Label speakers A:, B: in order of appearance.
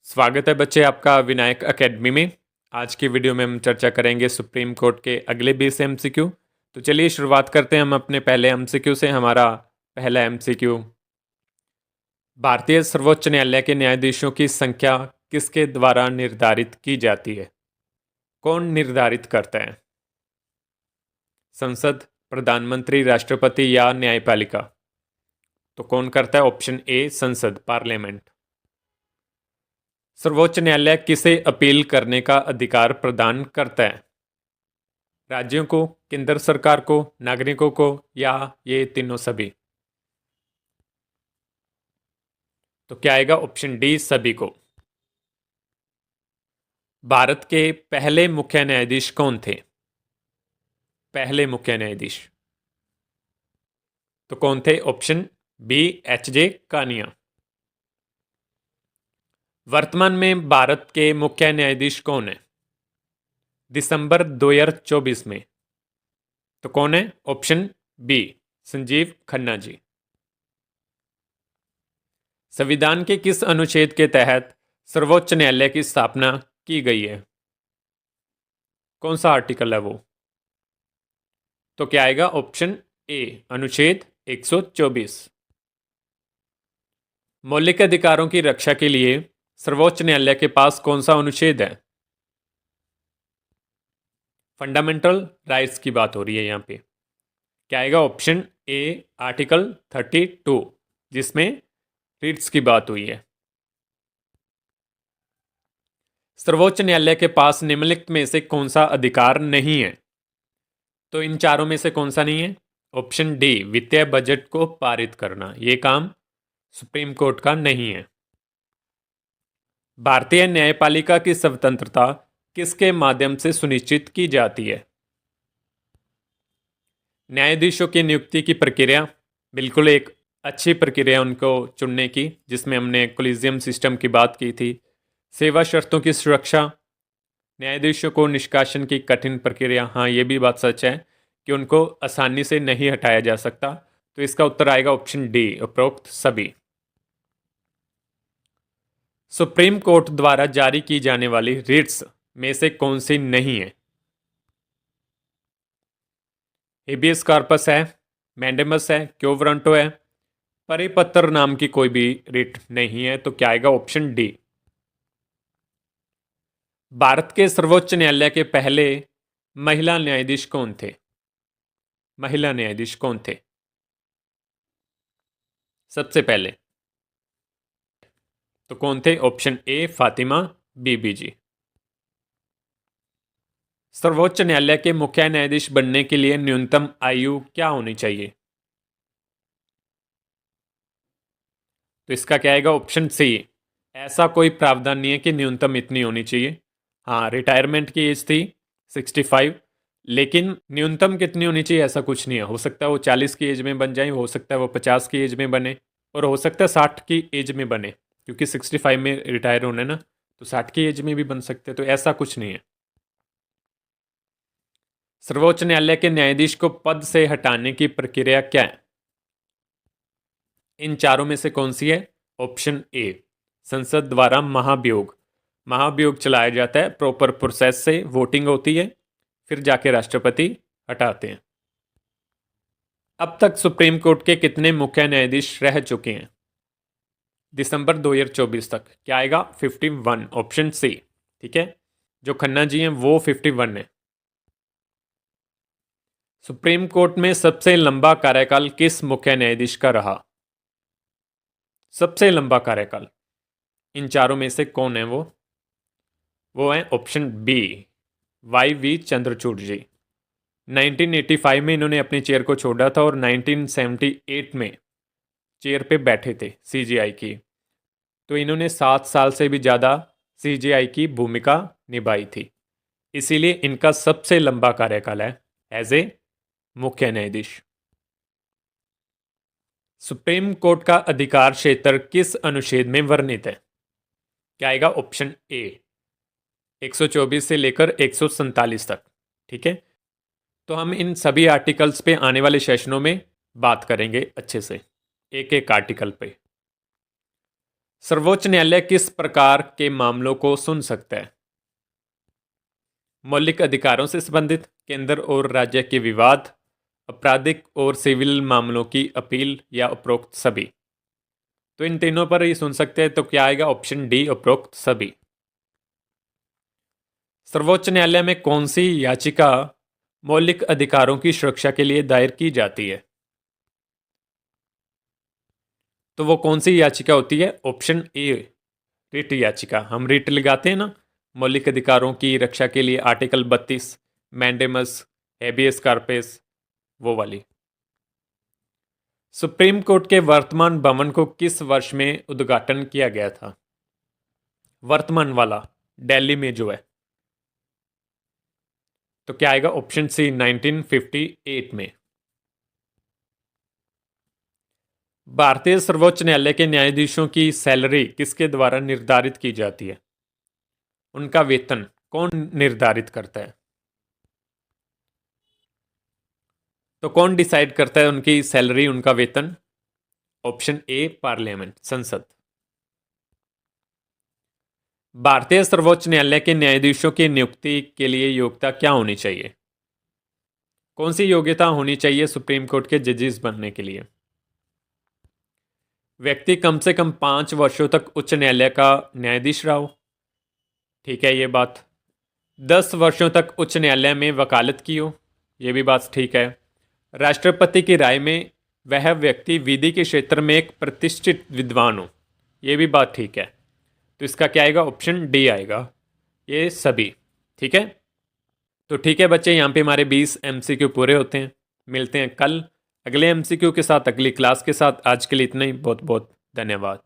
A: स्वागत है बच्चे आपका विनायक एकेडमी में। आज की वीडियो में हम चर्चा करेंगे सुप्रीम कोर्ट के अगले 20 एमसीक्यू। तो चलिए शुरुआत करते हैं हम अपने पहले एमसीक्यू से। हमारा पहला एमसीक्यू, भारतीय सर्वोच्च न्यायालय के न्यायाधीशों की संख्या किसके द्वारा निर्धारित की जाती है? कौन निर्धारित करता है? संसद, प्रधानमंत्री, राष्ट्रपति या न्यायपालिका? तो कौन करता है? ऑप्शन ए संसद, पार्लियामेंट। सर्वोच्च न्यायालय किसे अपील करने का अधिकार प्रदान करता है? राज्यों को, केंद्र सरकार को, नागरिकों को या ये तीनों सभी? तो क्या आएगा? ऑप्शन डी सभी को। भारत के पहले मुख्य न्यायाधीश कौन थे? पहले मुख्य न्यायाधीश तो कौन थे? Option B H J. कानिया। वर्तमान में भारत के मुख्य न्यायाधीश कौन है दिसंबर 2024 में? तो कौन है? Option B Sanjeev Khanna ji. संविधान के किस अनुच्छेद के तहत सर्वोच्च न्यायालय की स्थापना की गई है? कौन सा आर्टिकल है वो? तो क्या आएगा? ऑप्शन ए अनुच्छेद 124। मौलिक अधिकारों की रक्षा के लिए सर्वोच्च न्यायालय के पास कौन सा अनुच्छेद है? फंडामेंटल राइट्स की बात हो रही है यहाँ पे। क्या आएगा? ऑप्शन ए आर्टिकल 32, जिसमें रिट्स की बात हुई है। सर्वोच्च न्यायालय के पास निम्नलिखित में से कौन सा अधिकार नहीं है? तो इन चारों में से कौन सा नहीं है? ऑप्शन डी वित्तीय बजट को पारित करना, ये काम सुप्रीम कोर्ट का नहीं है। भारतीय न्यायपालिका की स्वतंत्रता किसके माध्यम से सुनिश्चित की जाती है? न्यायाधीशों की नियुक्ति की प्रक्रिया बिल्कुल एक अच्छी प्रक्रिया उनको चुनने की, जिसमें हमने कोलिजियम सिस्टम की बात की थी। सेवा शर्तों की सुरक्षा, न्यायाधीशों को निष्कासन की कठिन प्रक्रिया, हाँ ये भी बात सच है कि उनको आसानी से नहीं हटाया जा सकता। तो इसका उत्तर आएगा ऑप्शन डी उपरोक्त सभी। सुप्रीम कोर्ट द्वारा जारी की जाने वाली रिट्स में से कौन सी नहीं है? हेबियस कॉर्पस है, मैंडेमस है, क्यो वारंटो है, परिपत्र नाम की कोई भी रिट नहीं है। तो क्या आएगा? Option D. भारत के सर्वोच्च न्यायालय के पहले महिला न्यायाधीश कौन थे? महिला न्यायाधीश कौन थे सबसे पहले? तो कौन थे? ऑप्शन ए फातिमा बीबी जी। सर्वोच्च न्यायालय के मुख्य न्यायाधीश बनने के लिए न्यूनतम आयु क्या होनी चाहिए? तो इसका क्या आएगा? ऑप्शन सी ऐसा कोई प्रावधान नहीं है कि न्यूनतम इतनी होनी चाहिए। हाँ रिटायरमेंट की एज थी 65, लेकिन न्यूनतम कितनी होनी चाहिए ऐसा कुछ नहीं है। हो सकता है वो 40 की एज में बन जाए, हो सकता है वो 50 की एज में बने, और हो सकता है 60 की एज में बने, क्योंकि 65 में रिटायर होने ना, तो 60 की एज में भी बन सकते हैं। तो ऐसा कुछ नहीं है। सर्वोच्च न्यायालय के न्यायाधीश को पद से हटाने की प्रक्रिया क्या है? इन चारों में से कौन सी है? ऑप्शन ए संसद द्वारा महाभियोग। महाभियोग चलाया जाता है, प्रॉपर प्रोसेस से वोटिंग होती है, फिर जाके राष्ट्रपति हटाते हैं। अब तक सुप्रीम कोर्ट के कितने मुख्य न्यायाधीश रह चुके हैं दिसंबर 2024 तक? क्या आएगा? 51, ऑप्शन सी। ठीक है, जो खन्ना जी हैं वो 51 है। सुप्रीम कोर्ट में सबसे लंबा कार्यकाल किस मुख्य न्यायाधीश का रहा? सबसे लंबा कार्यकाल इन चारों में से कौन है? वो है ऑप्शन बी वाई.वी. चंद्रचूड़ जी। 1985 में इन्होंने अपनी चेयर को छोड़ा था और 1978 में चेयर पे बैठे थे सीजेआई की। तो इन्होंने 7 साल से भी ज़्यादा सीजेआई की भूमिका निभाई थी, इसीलिए इनका सबसे लंबा कार्यकाल है एज ए मुख्य न्यायाधीश। सुप्रीम कोर्ट का अधिकार क्षेत्र किस अनुच्छेद में वर्णित है? क्या आएगा? ऑप्शन ए 124 से लेकर 147 तक। ठीक है, तो हम इन सभी आर्टिकल्स पे आने वाले सेशनों में बात करेंगे अच्छे से, एक एक आर्टिकल पे। सर्वोच्च न्यायालय किस प्रकार के मामलों को सुन सकता है? मौलिक अधिकारों से संबंधित, केंद्र और राज्य के विवाद, आपराधिक और सिविल मामलों की अपील या उपरोक्त सभी। तो इन तीनों पर ही सुन सकते हैं, तो क्या आएगा? ऑप्शन डी, उपरोक्त सभी। सर्वोच्च न्यायालय में कौन सी याचिका मौलिक अधिकारों की सुरक्षा के लिए दायर की जाती है? तो वो कौन सी याचिका होती है? ऑप्शन ए, रिट याचिका। हम रिट लगाते हैं ना मौलिक अधिकारों की रक्षा के लिए, आर्टिकल 32, मैंडेमस, हेबियस कार्पेस, वो वाली। सुप्रीम कोर्ट के वर्तमान भवन को किस वर्ष में उद्घाटन किया गया था? वर्तमान वाला दिल्ली में जो है, तो क्या आएगा? ऑप्शन सी, 1958 में। भारतीय सर्वोच्च न्यायालय के न्यायाधीशों की सैलरी किसके द्वारा निर्धारित की जाती है? उनका वेतन कौन निर्धारित करता है? तो कौन डिसाइड करता है उनकी सैलरी, उनका वेतन? ऑप्शन ए, पार्लियामेंट, संसद। भारतीय सर्वोच्च न्यायालय के न्यायाधीशों की नियुक्ति के लिए योग्यता क्या होनी चाहिए? कौन सी योग्यता होनी चाहिए सुप्रीम कोर्ट के जजेस बनने के लिए? व्यक्ति कम से कम 5 वर्षों तक उच्च न्यायालय का न्यायाधीश रहा हो, ठीक है ये बात। 10 वर्षों तक उच्च न्यायालय में वकालत की हो, ये भी बात ठीक है। राष्ट्रपति की राय में वह व्यक्ति विधि के क्षेत्र में एक प्रतिष्ठित विद्वान हो, ये भी बात ठीक है। तो इसका क्या आएगा? ऑप्शन डी आएगा, ये सभी। ठीक है, तो ठीक है बच्चे, यहाँ पे हमारे 20 MCQ पूरे होते हैं। मिलते हैं कल अगले MCQ के साथ, अगली क्लास के साथ। आज के लिए इतना ही। बहुत बहुत धन्यवाद।